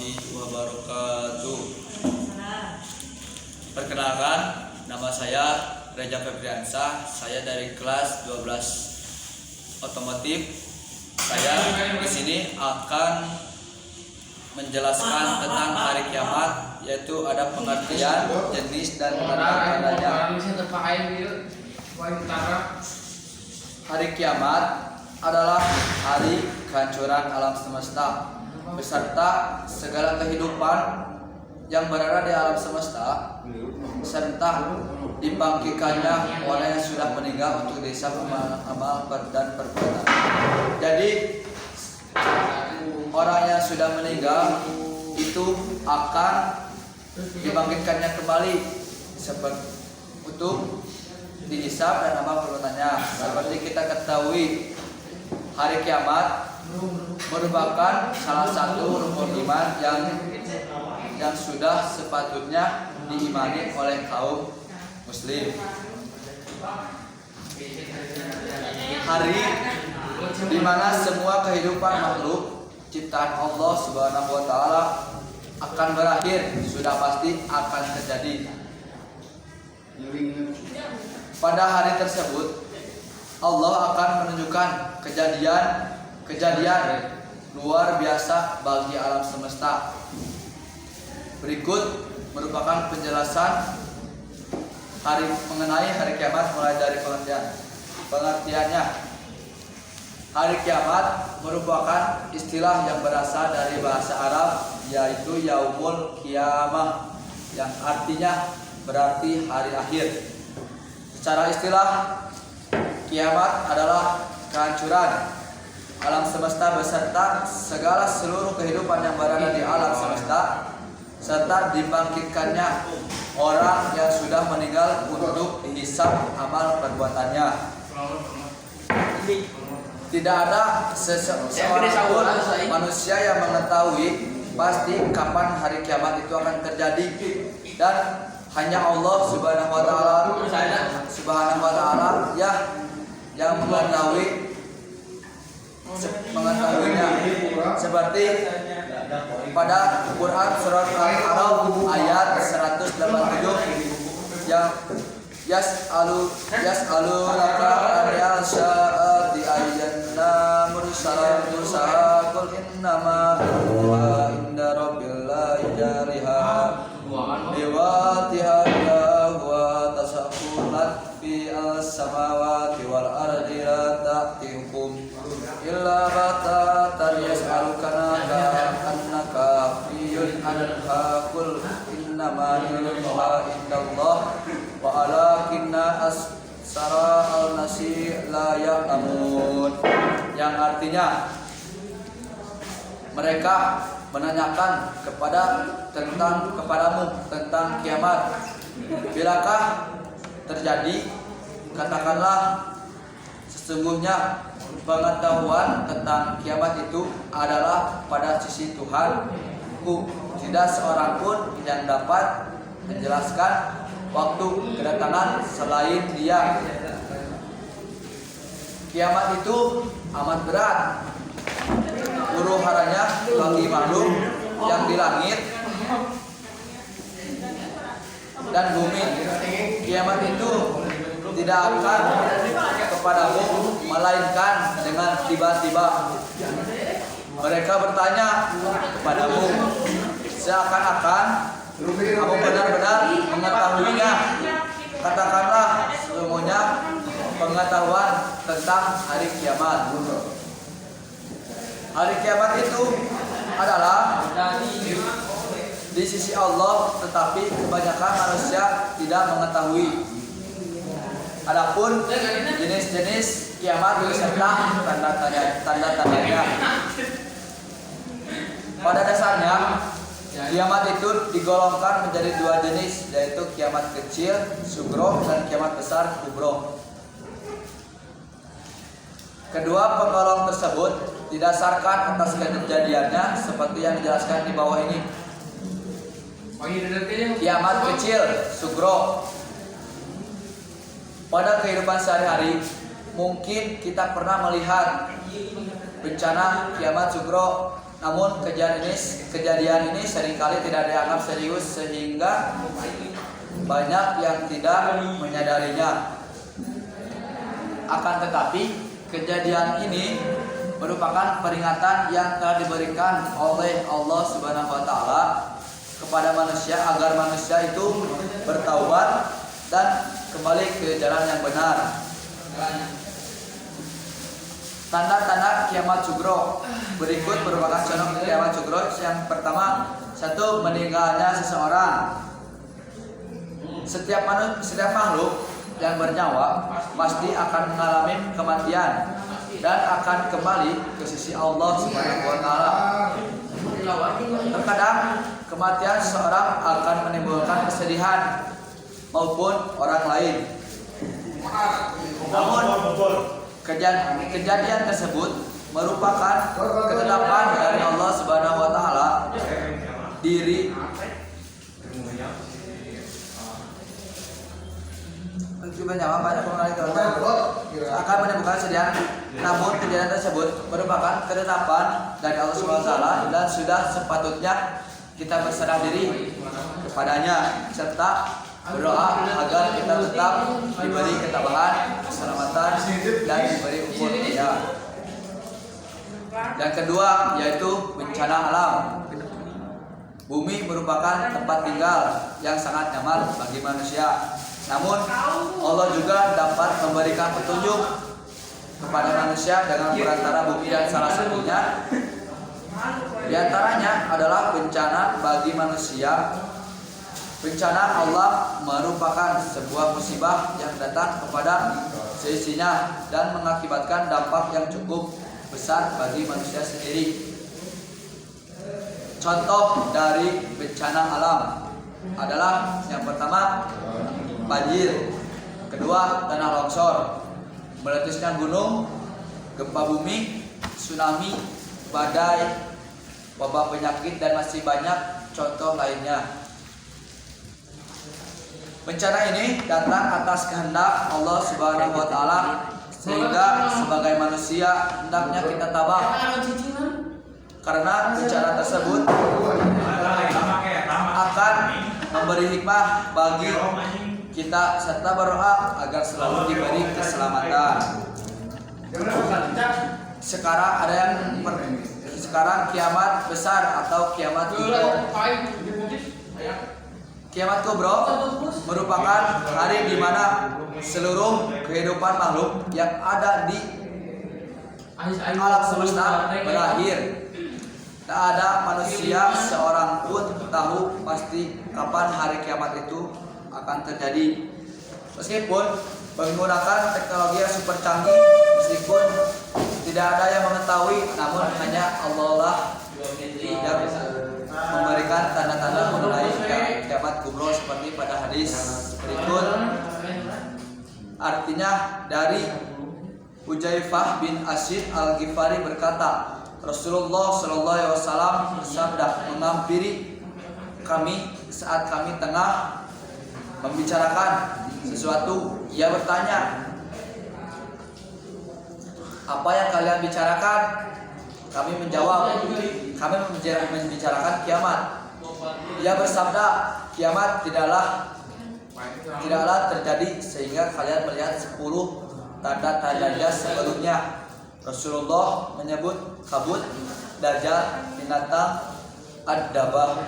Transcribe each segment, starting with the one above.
warahmatullahi wabarakatuh. Perkenalkan, nama saya Reja Febriansah. Saya dari kelas 12 otomotif. Saya di sini akan menjelaskan tentang hari kiamat, yaitu ada pengertian, jenis dan tanda-tandanya. Hari kiamat adalah hari kehancuran alam semesta beserta segala kehidupan yang berada di alam semesta, serta dibangkitkannya orang yang sudah meninggal untuk dihisab amal dan perbuatan. Jadi orang yang sudah meninggal itu akan dibangkitkannya kembali seperti untuk dihisab dan amal perbuatannya. Seperti kita ketahui, hari kiamat merupakan salah satu rukun iman yang sudah sepatutnya diimani oleh kaum muslim. Hari di mana semua kehidupan makhluk ciptaan Allah Subhanahu wa taala akan berakhir, sudah pasti akan terjadi. Pada hari tersebut Allah akan menunjukkan kejadian luar biasa bagi alam semesta. Berikut merupakan penjelasan mengenai hari kiamat mulai dari pengertiannya. Hari kiamat merupakan istilah yang berasal dari bahasa Arab, yaitu yaumul qiyamah, yang artinya berarti hari akhir. Secara istilah, kiamat adalah kehancuran alam semesta beserta segala seluruh kehidupan yang berada di alam semesta, serta dibangkitkannya orang yang sudah meninggal untuk dihisab amal perbuatannya. Tidak ada seorang pun manusia yang mengetahui pasti kapan hari kiamat itu akan terjadi, dan hanya Allah Subhanahu wa taala yang mengetahuinya. Seperti pada Quran surat Al-A'raf ayat 187 yang yas'alunaka 'anil sa'ati ayyana mursalatu qul innama huwa inda rabbil jariha biwatiha wa tasaqulat fi as-samawati wal ardi la ta'tikum illa batatan yas'alunaka annaka fiyun anha qul innama ilmuha indallah wa alakinna asara al-nasi la ya'lamun, yang artinya mereka menanyakan kepadamu tentang kiamat. Bilakah terjadi? Katakanlah, sesungguhnya pengetahuan tentang kiamat itu adalah pada sisi Tuhanku. Tidak seorang pun yang dapat menjelaskan waktu kedatangan selain Dia. Kiamat itu amat berat huru haranya bagi makhluk yang di langit dan bumi. Kiamat itu tidak akan kepadamu melainkan dengan tiba-tiba. Mereka bertanya kepadamu seakan-akan kamu benar-benar mengetahuinya. Katakanlah, sesungguhnya pengetahuan tentang hari kiamat. Hari kiamat itu adalah di sisi Allah, tetapi kebanyakan manusia tidak mengetahui. Adapun jenis-jenis kiamat beserta tanda-tandanya. Pada dasarnya, kiamat itu digolongkan menjadi dua jenis, yaitu kiamat kecil sugro dan kiamat besar kubro. Kedua penggolong tersebut didasarkan atas kejadiannya seperti yang dijelaskan di bawah ini. Kiamat kecil sugro, pada kehidupan sehari-hari mungkin kita pernah melihat bencana kiamat sugro Namun kejadian ini seringkali tidak dianggap serius sehingga banyak yang tidak menyadarinya. Akan tetapi kejadian ini merupakan peringatan yang telah diberikan oleh Allah Subhanahu wa taala kepada manusia agar manusia itu bertaubat dan kembali ke jalan yang benar. Tanda-tanda kiamat sugro berikut merupakan contoh kiamat sugro. Yang pertama, satu, meninggalnya seseorang. Setiap makhluk yang bernyawa pasti akan mengalami kematian dan akan kembali ke sisi Allah Subhanahu wa taala. Terkadang kematian seseorang akan menimbulkan kesedihan maupun orang lain. Namun kejadian tersebut merupakan ketetapan dari Allah Subhanahu wa taala diri akan menimbulkan kesedihan. Namun kejadian tersebut merupakan ketetapan dari Allah Subhanahu wa taala dan sudah sepatutnya kita berserah diri kepadanya serta berdoa agar kita tetap diberi ketabahan, keselamatan dan diberi umur panjang. Yang kedua yaitu bencana alam. Bumi merupakan tempat tinggal yang sangat nyaman bagi manusia. Namun Allah juga dapat memberikan petunjuk kepada manusia dengan perantara bumi dan salah satunya di antaranya adalah bencana bagi manusia. Bencana Allah merupakan sebuah musibah yang datang kepada seisinya dan mengakibatkan dampak yang cukup besar bagi manusia sendiri. Contoh dari bencana alam adalah yang pertama banjir, kedua tanah longsor, meletusnya gunung, gempa bumi, tsunami, badai, wabah penyakit dan masih banyak contoh lainnya. Bencana ini datang atas kehendak Allah Subhanahu wa taala sehingga sebagai manusia hendaknya kita tabah. Karena bencana tersebut akan memberi hikmah bagi kita serta berdoa agar selalu diberi keselamatan. Sekarang kiamat besar atau kiamat kubro. Kiamat kubro merupakan hari di mana seluruh kehidupan makhluk yang ada di alam semesta berakhir. Tak ada manusia seorang pun tahu pasti kapan hari kiamat itu akan terjadi. Meskipun menggunakan teknologi yang super canggih, meskipun tidak ada yang mengetahui, namun hanya Allah lah yang memberikan tanda-tanda mengenai kiamat kubro seperti pada hadis berikut. Artinya dari Hujaifah bin Asyid Al-Ghifari berkata, Rasulullah Shallallahu Alaihi Wasallam bersabda, menghampiri kami saat kami tengah membicarakan sesuatu. Ia bertanya, apa yang kalian bicarakan? Kami menjawab, kami membicarakan kiamat. Ia bersabda, kiamat tidaklah terjadi sehingga kalian melihat 10 tanda-tandanya sebelumnya. Rasulullah menyebut kabut, dajjal, binatang, ad-dabah,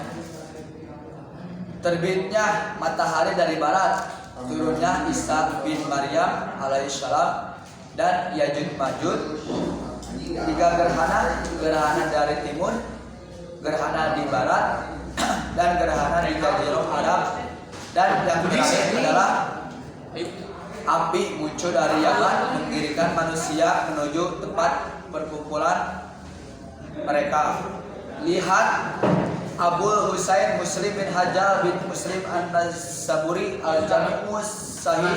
terbitnya matahari dari barat, turunnya Isa bin Maryam alaihissalam, dan Yajud Majud, 3 gerhana dari timur, gerhana di barat, dan gerhana di Jazirah Arab, dan yang terakhir adalah api muncul dari Yaman mengiringkan manusia menuju tempat perkumpulan mereka. Lihat Abu Husain Muslim bin Hajjal bin Muslim An-Nasaburi Al-Jami'us Sahih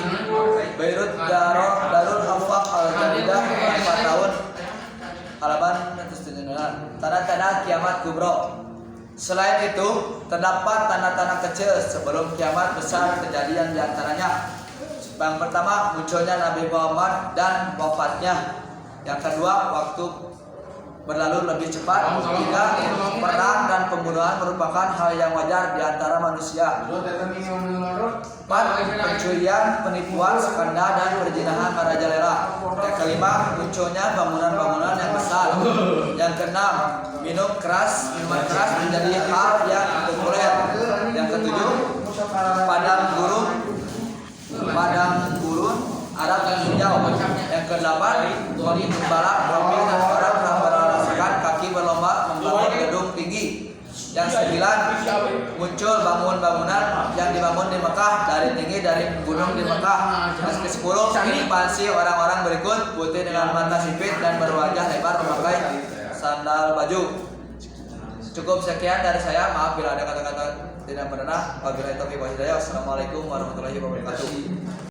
Beirut Darul Afaq Al-Jadidah 4 tahun halaman 179. Tanda-tanda kiamat kubro. Selain itu terdapat tanda-tanda kecil sebelum kiamat besar kejadian diantaranya. Yang pertama, munculnya Nabi Muhammad dan wafatnya. Yang kedua, waktu berlalu lebih cepat. 3. Perang dan pembunuhan merupakan hal yang wajar di antara manusia. 4. Pencurian, penipuan, skandal, dan perzinahan merajalela. Yang kelima, munculnya bangunan-bangunan yang besar. Yang keenam, minuman keras menjadi hal yang populer. Yang ketujuh, padang gurun Arab dan hijau. Yang kedelapan, balak mobil dan orang yang beralaskan kaki berlomba membangun gedung tinggi. Yang sembilan, muncul bangunan yang dibangun di Mekah dari tinggi dari gunung di Mekah. Yang ke-10, ekspansi orang-orang berikut putih dengan mata sipit dan berwajah lebar memakai sandal baju. Cukup sekian dari saya. Maaf bila ada kata-kata tidak benar. Wabillahi taufiq wal hidayah. Wassalamualaikum warahmatullahi wabarakatuh.